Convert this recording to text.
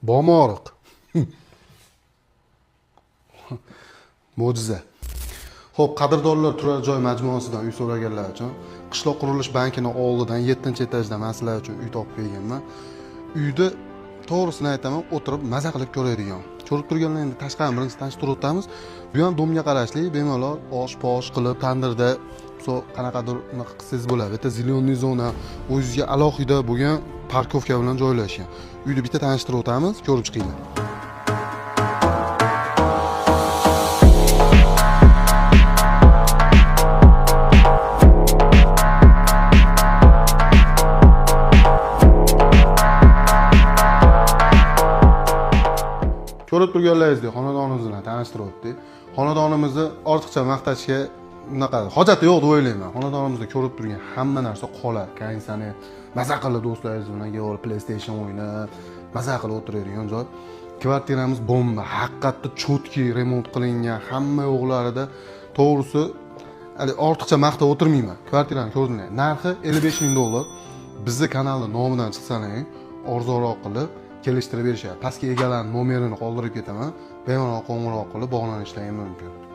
Bomoriq. Mo'jiza. Xo'p, qadrdonlar turar joy majmuasidan uy so'raganlar uchun Qishloq qurilish bankining oldidan 7-etajda men sizlar uchun uy topib berganman. Uyda to'g'risini aytaman, o'tirib maza qilib ko'radigan. Ko'rib turganlarni tashqari birinchi tanishtirib o'tamiz. Bu ham domga qarashli, bemalol osh-posh qilib tandirda qanaqadir unaqa qilsangiz bo'ladi. Bitta ziloniy zona, o'zingizga alohida bo'lgan parkovka bilan joylashgan. Uyni bitta tanishtirib o'tamiz, ko'rib chiqinglar. Ko'rib turganlaringizdek, xonadonimiz bilan tanishtirib o'tdik. Xonadonimizni ortiqcha maqtashga unaqa hojati yo'q deb o'ylayman. Xonadonimizda ko'rib turgan hamma narsa qoladi. Kaynsani maza qilib do'stlaringiz bilan kelib PlayStation o'ynab, maza qilib o'tiradigan joy. Kvartiramiz bomba, haqiqatda cho'tki remont qilingan, hamma yo'qlarida to'g'risi ortiqcha maqtab o'tirmayman. Kvartirani ko'rdinglar. Narxi $55,000. Bizni kanalning nomidan chiqsalaring, arzonroq qilib kelishtirib berishadi. Pastga egalarning nomerini qoldirib ketaman. Bemalol qo'ng'iroq qilib bog'lanishlaring mumkin.